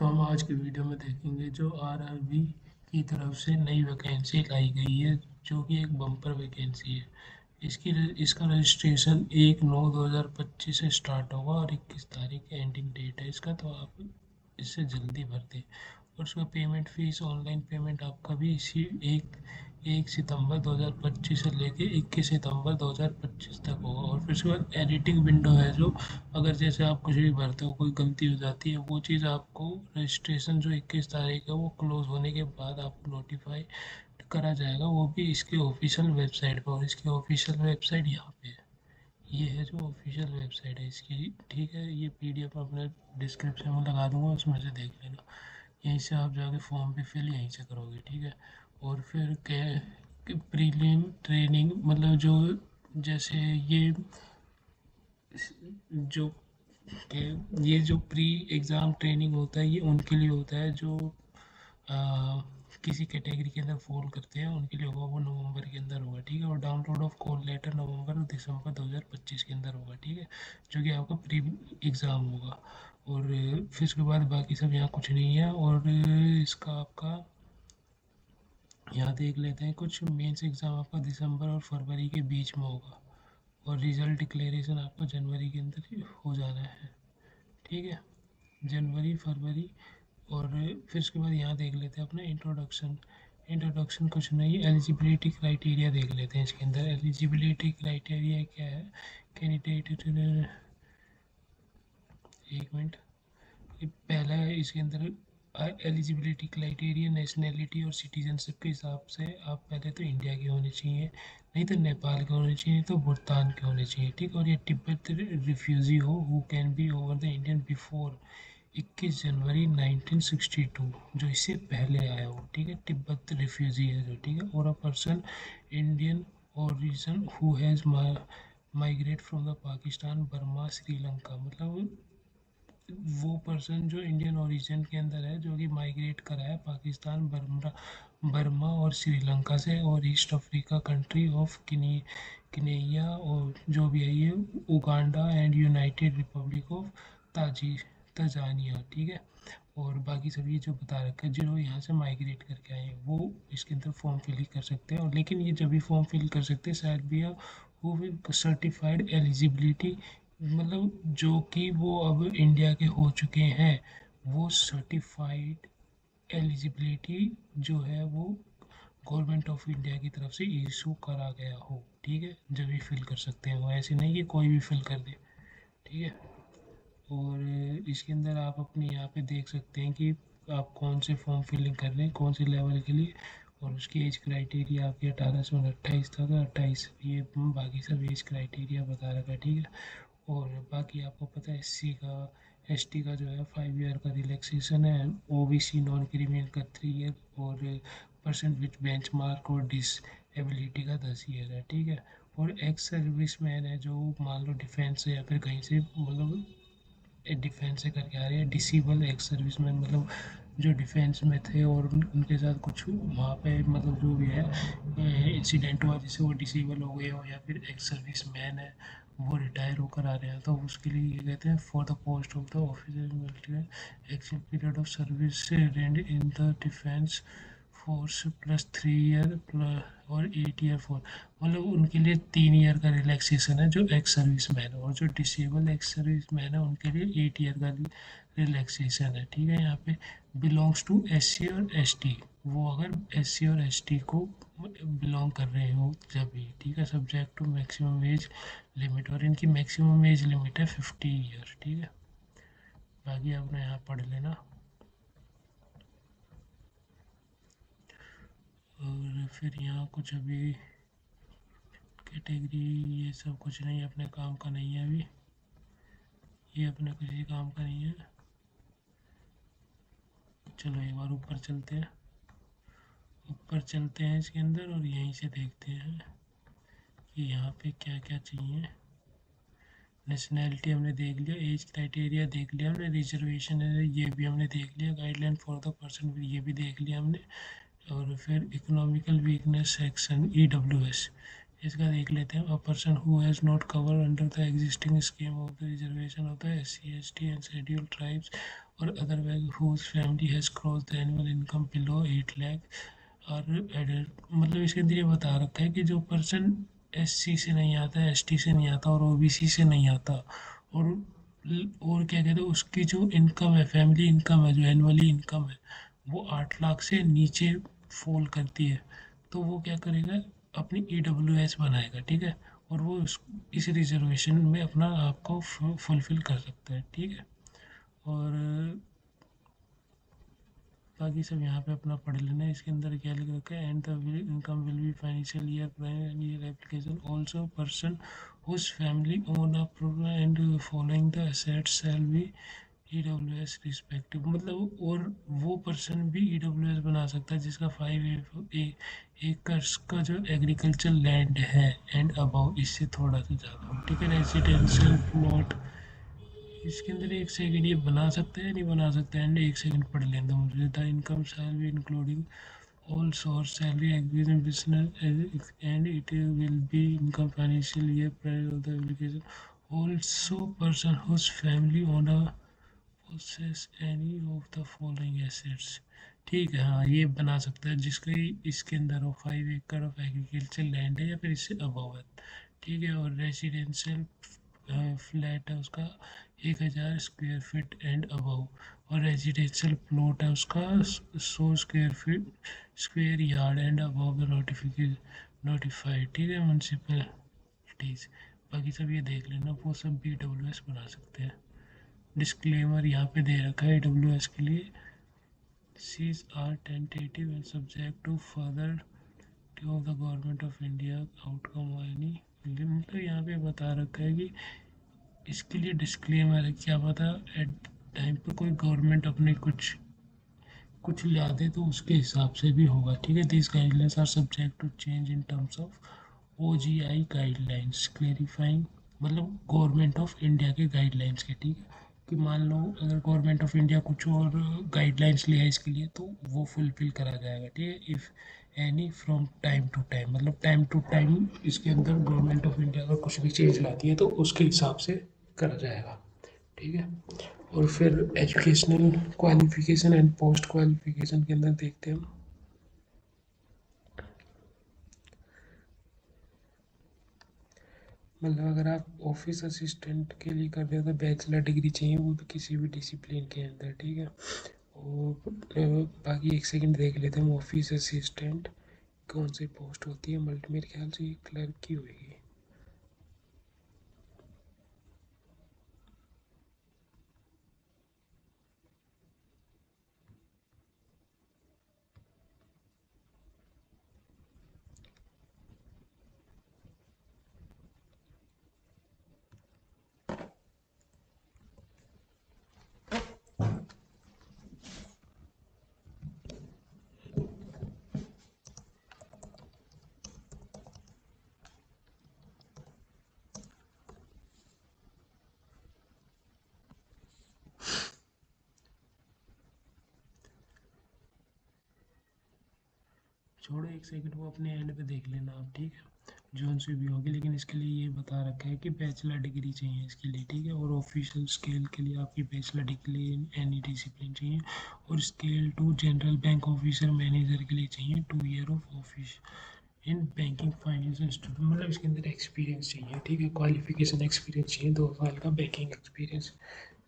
तो हम आज के वीडियो में देखेंगे जो आरआरबी की तरफ से नई वैकेंसी लाई गई है, जो कि एक बम्पर वैकेंसी है। इसका रजिस्ट्रेशन 1/9/2025 से स्टार्ट होगा और 21 तारीख एंडिंग डेट है इसका। तो आप इससे जल्दी भर दें। और उसका पेमेंट फ़ीस, ऑनलाइन पेमेंट आपका भी इसी 1 सितंबर 2025 से लेके 21 सितंबर 2025 तक होगा। और फिर उसके बाद एडिटिंग विंडो है, जो अगर जैसे आप कुछ भी भरते हो, कोई गलती हो जाती है, वो चीज़ आपको रजिस्ट्रेशन जो 21 तारीख है वो क्लोज होने के बाद आपको नोटिफाई करा जाएगा, वो भी इसके ऑफिशियल वेबसाइट पर। और इसकी ऑफिशियल वेबसाइट यहाँ पे है। ये है जो ऑफिशियल वेबसाइट है इसकी, ठीक है। ये पीडीएफ अपने डिस्क्रिप्शन में लगा दूंगा, उसमें से देख लेना। यहीं से आप जाके फॉर्म भी फिल यहीं से करोगे, ठीक है। और फिर प्रीलिम ट्रेनिंग, मतलब जो जैसे जो के ये जो प्री एग्ज़ाम ट्रेनिंग होता है, ये उनके लिए होता है जो आ, किसी कैटेगरी के अंदर फॉल करते हैं, उनके लिए होगा। वो नवंबर के अंदर होगा, ठीक है। और डाउनलोड ऑफ कॉल लेटर नवंबर और दिसंबर 2025 के अंदर होगा, ठीक है, जो कि आपका प्री एग्ज़ाम होगा। और फिर उसके बाद बाकी सब यहाँ कुछ नहीं है। और इसका आपका यहाँ देख लेते हैं, कुछ मेंस एग्ज़ाम आपका दिसंबर और फरवरी के बीच में होगा। और रिज़ल्ट डिक्लेरेशन आपको जनवरी के अंदर ही हो जाना है, ठीक है, जनवरी फरवरी। और फिर उसके बाद यहाँ देख लेते हैं अपना इंट्रोडक्शन। इंट्रोडक्शन कुछ नहीं, एलिजिबिलिटी क्राइटेरिया देख लेते हैं। इसके अंदर एलिजिबिलिटी क्राइटेरिया क्या है, कैंडिडेट, एक मिनट, ये पहला है इसके अंदर एलिजिबिलिटी क्राइटेरिया नेशनैलिटी और सिटीजनशिप के हिसाब से आप पहले तो इंडिया के होने चाहिए, नहीं तो नेपाल के होने चाहिए, नहीं तो भूटान के होने चाहिए, ठीक। और ये तिब्बत रिफ्यूजी हो who can be over the Indian before 21 जनवरी 1962, जो इससे पहले आया हो, ठीक है, तिब्बत रिफ्यूजी है जो, ठीक है। और a person Indian origin who has migrate from the Pakistan, Burma, Sri Lanka, मतलब वो पर्सन जो इंडियन ओरिजिन के अंदर है, जो कि माइग्रेट करा है पाकिस्तान, बर्मा और श्रीलंका से, और ईस्ट अफ्रीका कंट्री ऑफ किनिया, और जो भी है ये Uganda and United Republic of ताजी तंजानिया, ठीक है। और बाकी सब ये जो बता रखा है, जो यहाँ से माइग्रेट करके आए हैं, वो इसके अंदर फॉर्म फिल कर सकते हैं। और लेकिन ये जब भी फॉर्म फिल कर सकते हैं शायद भी वो सर्टिफाइड एलिजिबिलिटी, मतलब जो कि वो अब इंडिया के हो चुके हैं, वो सर्टिफाइड एलिजिबिलिटी जो है वो गवर्नमेंट ऑफ इंडिया की तरफ से इशू करा गया हो, ठीक है, जब भी फिल कर सकते हैं वो, ऐसे नहीं कि कोई भी फिल कर दे, ठीक है। और इसके अंदर आप अपने यहाँ पे देख सकते हैं कि आप कौन से फॉर्म फिलिंग कर रहे हैं, कौन से लेवल के लिए। और उसकी एज क्राइटेरिया आपकी 18 से 28 था, तो 28, ये बाकी सब एज क्राइटेरिया बता रखा है, ठीक है। और बाकी आपको पता है एससी का, एसटी का जो है 5 ईयर का रिलैक्सेशन है, ओबीसी नॉन क्रिमिनल का 3 ईयर, और पर्सन विथ बेंच मार्क और डिसएबिलिटी का 10 ईयर है, ठीक है। और एक्स सर्विस मैन है, जो मान लो डिफेंस से या फिर कहीं से, मतलब डिफेंस से करके आ रहे हैं, डिसेबल एक्स सर्विसमैन, मतलब जो डिफेंस में थे और उनके साथ कुछ वहाँ पे, मतलब जो भी है इंसिडेंट हुआ जिससे वो डिसेबल हो गए हो, या फिर एक्स सर्विस मैन है वो रिटायर होकर आ रहे हैं, तो उसके लिए ये कहते हैं for the post of the officer military action period of service rendered in the defence force +3 year plus और 8 ईयर फोर, मतलब उनके लिए 3 ईयर का रिलैक्सेशन है जो एक्स सर्विस मैन है। और जो डिसेबल एक्स सर्विस मैन है उनके लिए 8 ईयर का रिलैक्सेशन है, ठीक है। यहाँ पे बिलोंग्स टू एससी और एसटी, वो अगर एससी और एसटी को बिलोंग कर रहे हो जब भी, ठीक है, subject to maximum age limit, और इनकी मैक्सिमम एज लिमिट है 50 ईयर, ठीक है। बाकी आपने यहाँ पढ़ लेना। और फिर यहाँ कुछ अभी कैटेगरी, ये सब कुछ नहीं, अपने काम का नहीं है अभी, ये अपने किसी काम का नहीं है। चलो एक बार ऊपर चलते हैं, ऊपर चलते हैं इसके अंदर, और यहीं से देखते हैं कि यहाँ पे क्या क्या चाहिए। नेशनैलिटी हमने देख लिया, एज क्राइटेरिया देख लिया हमने, रिजर्वेशन है ये भी हमने देख लिया, गाइडलाइन फॉर द पर्सन ये भी देख लिया हमने। और फिर इकोनॉमिकल वीकनेस सेक्शन, EWS, इसका देख लेते हैं। A person who has not cover under the existing scheme of the reservation of the SC ST and scheduled tribes और otherwise whose family has cross the annual income below 8 lakh और added. मतलब इसके अंदर ये बता रखा है कि जो पर्सन SC से नहीं आता, ST से नहीं आता और OBC से नहीं आता और क्या कहते हैं उसकी जो इनकम है, फैमिली इनकम है, जो एनुअली इनकम है वो 8 लाख से नीचे फॉल करती है, तो वो क्या करेगा, अपनी EWS बनाएगा, ठीक है, और वो इस रिजर्वेशन में अपना आपको फुलफिल कर सकता है, ठीक है। और बाकी सब यहाँ पे अपना पढ़ लेना है। इसके अंदर क्या लिख रखा है, and the income will be financial year prime year application also person whose family own a and following the assets shall be EWS respective. मतलब और वो पर्सन भी EWS बना सकता है जिसका 5 एकर्स का जो एग्रीकल्चर लैंड है एंड अबाउ, इससे थोड़ा सा ज़्यादा, ठीक है। रेजिडेंशियल प्लॉट, इसके अंदर एक सेकंड ये बना सकते हैं नहीं बना सकते हैं, एक सेकंड पढ़ लेते हैं मुझे। The income shall be including all source salary agreement business and it will be income financial year prior of the application. Also person whose family owner possess any of the following assets, ठीक है। हाँ ये बना सकता है जिसका इसके अंदर हो 5 एकड़ ऑफ एग्रीकल्चर लैंड है या फिर इससे अबव है, ठीक है। और रेजिडेंशियल फ्लैट है उसका 1000 स्क्वायर फीट एंड अबव, और रेजिडेंशियल प्लॉट है उसका 100 square feet square yard and above the notified, ठीक है, म्यूनसिपलिटीज। बाकी सब ये देख लेना, वो सब BWS बना सकते हैं। डिस्क्लेमर यहाँ पे दे रखा है AWS के लिए, these are tentative and subject to further of the government of India outcome any. मतलब यहाँ पे बता रखा है कि इसके लिए डिस्क्लेमर है, क्या पता एट टाइम पर कोई गवर्नमेंट अपने कुछ कुछ ला दे तो उसके हिसाब से भी होगा, ठीक है। This guidelines are subject to change in terms of OGI guidelines clarifying, मतलब गवर्नमेंट ऑफ इंडिया के गाइडलाइंस के, ठीक है। कि मान लो अगर गवर्नमेंट ऑफ इंडिया कुछ और गाइडलाइंस ले आए इसके लिए तो वो फुलफिल करा जाएगा, ठीक है। If any from time to time, मतलब टाइम टू टाइम इसके अंदर गवर्नमेंट ऑफ इंडिया अगर कुछ भी चेंज लाती है तो उसके हिसाब से करा जाएगा, ठीक है। और फिर educational qualification and post qualification के अंदर देखते हैं हम। मतलब अगर आप ऑफिस असिस्टेंट के लिए कर रहे हो तो बैचलर डिग्री चाहिए, वो भी किसी भी डिसिप्लिन के अंदर, ठीक है। और बाकी एक सेकंड देख लेते हैं हम, ऑफिस असिस्टेंट कौन सी पोस्ट होती है, मल्टी मेरे ख्याल से ये क्लर्क की होगी। छोड़ो एक सेकंड, वो अपने एंड पे देख लेना आप, ठीक है, जोन से भी होगी। लेकिन इसके लिए ये बता रखा है कि बैचलर डिग्री चाहिए इसके लिए, ठीक है। और ऑफिशियल स्केल के लिए आपकी bachelor degree in any discipline चाहिए। और scale 2 general bank officer manager के लिए चाहिए 2 year of office in banking finance institute, मतलब इसके अंदर एक्सपीरियंस चाहिए, ठीक है। क्वालिफिकेशन एक्सपीरियंस चाहिए 2 साल का बैंकिंग एक्सपीरियंस,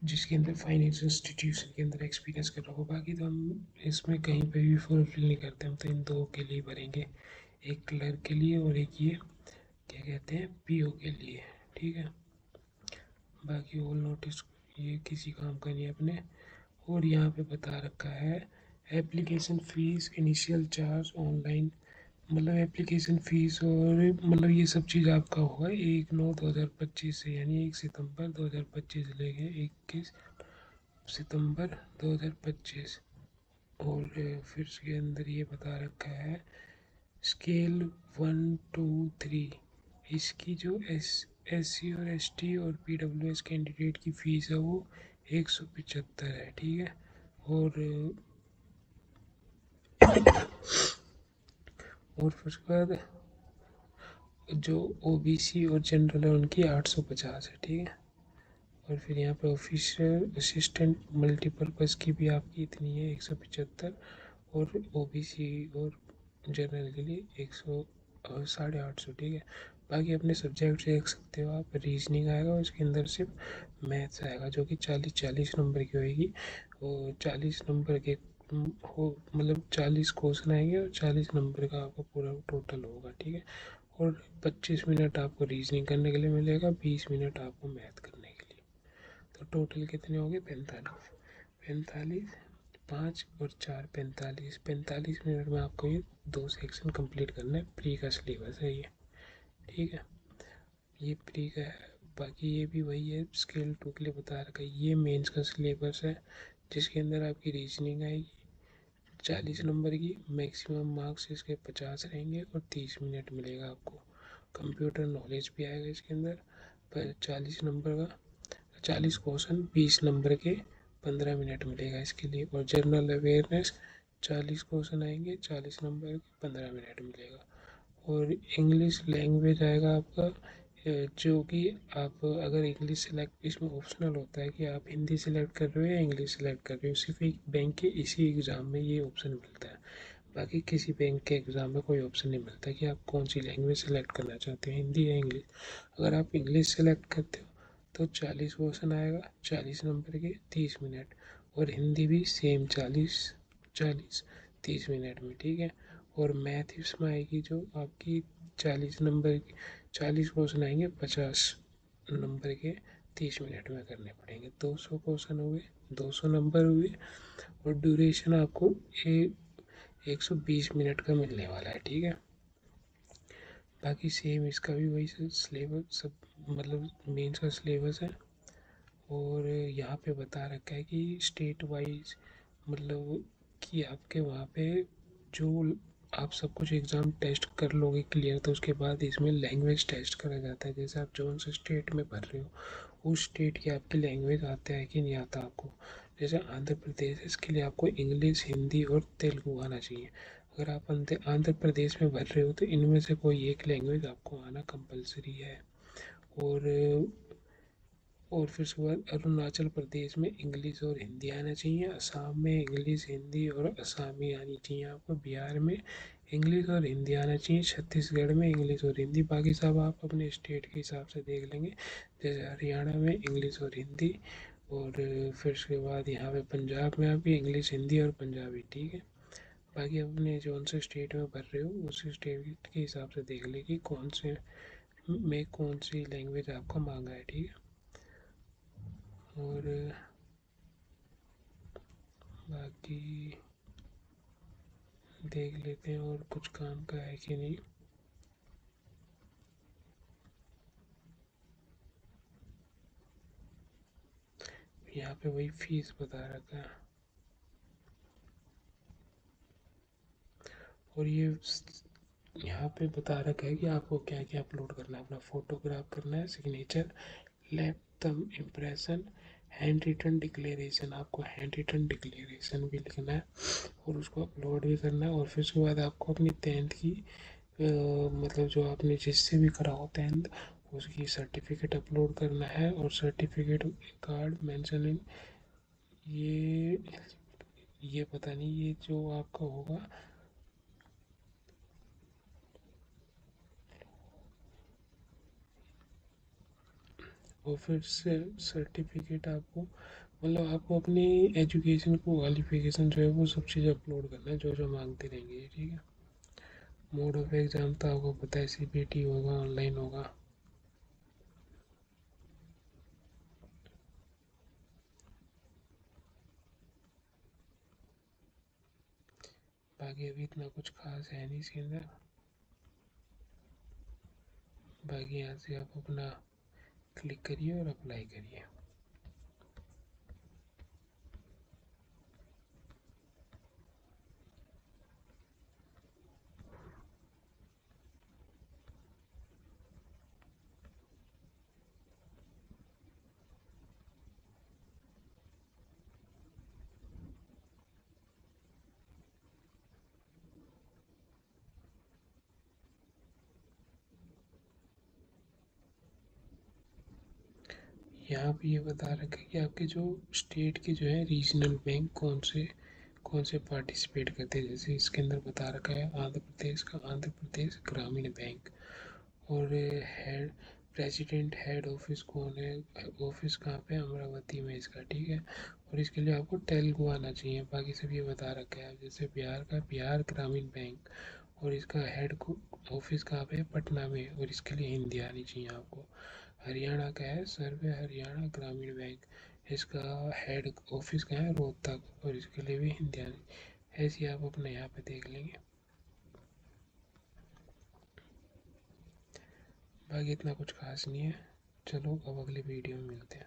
जिसके अंदर फाइनेंस इंस्टीट्यूशन के अंदर एक्सपीरियंस कर रहा हो। बाकी तो हम इसमें कहीं पे भी फुलफिल नहीं करते, हम तो इन दो के लिए भरेंगे, एक क्लर्क के लिए और एक ये क्या कहते हैं PO के लिए, ठीक है। बाकी ऑल नोटिस ये किसी काम का नहीं है अपने। और यहाँ पे बता रखा है application fees initial charge online, मतलब एप्लीकेशन फ़ीस और मतलब ये सब चीज़ आपका होगा 1/9/2025 से, यानी 1 सितंबर 2025 से लेके 21 सितंबर 2025। और फिर इसके अंदर ये बता रखा है स्केल 1 2 3, इसकी जो SC और ST और PWS कैंडिडेट की फ़ीस है वो 175 है, ठीक है। और फिर उसके बाद जो ओबीसी और जनरल है उनकी 850 है, ठीक है। और फिर यहाँ पे ऑफिशियल असिस्टेंट मल्टीपर्पज़ की भी आपकी इतनी है 175, और ओबीसी और जनरल के लिए 100 और 850, ठीक है। बाकी अपने सब्जेक्ट देख सकते हो आप, रीजनिंग आएगा और उसके अंदर सिर्फ मैथ्स आएगा जो कि 40 नंबर की होएगी। और 40 नंबर के हो मतलब 40 क्वेश्चन आएंगे और 40 नंबर का आपका पूरा टोटल होगा, ठीक है। और 25 मिनट आपको रीजनिंग करने के लिए मिलेगा, 20 मिनट आपको मैथ करने के लिए। तो टोटल कितने हो गए? 45। 45, 5 और 4, 45। 45 मिनट में आपको ये 2 सेक्शन कंप्लीट करना है। प्री का सिलेबस है ये, ठीक है। ये प्री का है। बाकी ये भी वही है, स्केल 2 के लिए बता रखा है। ये मेंस का सिलेबस है जिसके अंदर आपकी रीजनिंग आएगी 40 नंबर की, मैक्सिमम मार्क्स इसके 50 रहेंगे और 30 मिनट मिलेगा आपको। कंप्यूटर नॉलेज भी आएगा इसके अंदर पर 40 नंबर का, 40 क्वेश्चन 20 नंबर के, 15 मिनट मिलेगा इसके लिए। और जनरल अवेयरनेस 40 क्वेश्चन आएंगे 40 नंबर के, 15 मिनट मिलेगा। और इंग्लिश लैंग्वेज आएगा आपका जो कि आप अगर इंग्लिश सेलेक्ट, इसमें ऑप्शनल होता है कि आप हिंदी सेलेक्ट कर रहे हो या इंग्लिश सेलेक्ट कर रहे हो। सिर्फ एक बैंक के इसी एग्ज़ाम में ये ऑप्शन मिलता है, बाकी किसी बैंक के एग्ज़ाम में कोई ऑप्शन नहीं मिलता कि आप कौन सी लैंग्वेज सेलेक्ट करना चाहते हैं, हिंदी या इंग्लिश। अगर आप इंग्लिश सेलेक्ट करते हो तो 40 क्वेश्चन आएगा 40 नंबर के, 30 मिनट। और हिंदी भी सेम 40 40 30 मिनट में, ठीक है। और मैथ इसमें आएगी जो आपकी 40 नंबर की, 40 क्वेश्चन आएंगे 50 नंबर के, 30 मिनट में करने पड़ेंगे। 200 क्वेश्चन हुए, 200 नंबर हुए। और ड्यूरेशन आपको 120 मिनट का मिलने वाला है, ठीक है। बाकी सेम इसका भी वही सिलेबस सब, मतलब मेंस का सिलेबस है। और यहाँ पे बता रखा है कि स्टेट वाइज, मतलब कि आपके वहाँ पे जो आप सब कुछ एग्ज़ाम टेस्ट कर लोगे क्लियर, तो उसके बाद इसमें लैंग्वेज टेस्ट करा जाता है। जैसे आप जौन से स्टेट में भर रहे हो उस स्टेट की आपकी लैंग्वेज आता है कि नहीं आता आपको। जैसे आंध्र प्रदेश, इसके लिए आपको इंग्लिश, हिंदी और तेलुगु आना चाहिए। अगर आप आंध्र प्रदेश में भर रहे हो तो इनमें से कोई एक लैंग्वेज आपको आना कंपलसरी है। और फिर उसके बाद अरुणाचल प्रदेश में इंग्लिश और हिंदी आना चाहिए, असम में इंग्लिश, हिंदी और असमी आनी चाहिए आपको, बिहार में इंग्लिश और हिंदी आना चाहिए, छत्तीसगढ़ में इंग्लिश और हिंदी। बाकी सब आप अपने स्टेट के हिसाब से देख लेंगे। जैसे हरियाणा में इंग्लिश और हिंदी। और फिर उसके बाद यहाँ पे पंजाब में आपकी इंग्लिश, हिंदी और पंजाबी, ठीक है। बाकी अपने जो से स्टेट में भर रहे हो उस स्टेट के हिसाब से देख ले कि कौन से में कौन सी लैंग्वेज आपका मांगा है, ठीक है। और बाकी देख लेते हैं और कुछ काम का है कि नहीं। यहाँ पे वही फीस बता रखा है। और ये यहाँ पे बता रखा है कि आपको क्या क्या अपलोड करना है। अपना फोटोग्राफ करना है, signature, left thumb impression, handwritten declaration. आपको हैंड रिटन डिक्लेरेशन भी लिखना है और उसको अपलोड भी करना है। और फिर उसके बाद आपको अपनी 10th की मतलब जो आपने जिससे भी करा हो 10th, उसकी सर्टिफिकेट अपलोड करना है। और सर्टिफिकेट कार्ड मेंशन इन, ये ये पता नहीं ये जो आपका होगा। और फिर से सर्टिफिकेट आपको, मतलब आपको अपनी एजुकेशन क्वालिफिकेशन जो है वो सब चीज़ अपलोड करना है जो जो मांगते रहेंगे, ठीक है। मोड ऑफ एग्ज़ाम तो आपको पता है सीपीटी होगा, ऑनलाइन होगा। बाकी अभी इतना कुछ खास है नहीं इसके अंदर। बाकी यहाँ से आप अपना क्लिक करिए और अप्लाई करिए। यहाँ पे ये बता रखा है कि आपके जो स्टेट के जो है रीजनल बैंक कौन से पार्टिसिपेट करते हैं। जैसे इसके अंदर बता रखा है आंध्र प्रदेश का आंध्र प्रदेश ग्रामीण बैंक। और हेड प्रेसिडेंट हेड ऑफिस कौन है, ऑफिस कहाँ पे, अमरावती में इसका, ठीक है। और इसके लिए आपको तेलुगु आना चाहिए, बाकी सब ये बता रखा है। जैसे बिहार का बिहार ग्रामीण बैंक, और इसका हेड ऑफिस कहाँ पे है, पटना में, और इसके लिए हिंदी आनी चाहिए आपको। हरियाणा का है सर्वे हरियाणा ग्रामीण बैंक, इसका हेड ऑफिस का है रोहतक, और इसके लिए भी हिंदी आनी। ऐसे आप अपने यहाँ पे देख लेंगे। बाकी इतना कुछ खास नहीं है। चलो अब अगले वीडियो में मिलते हैं।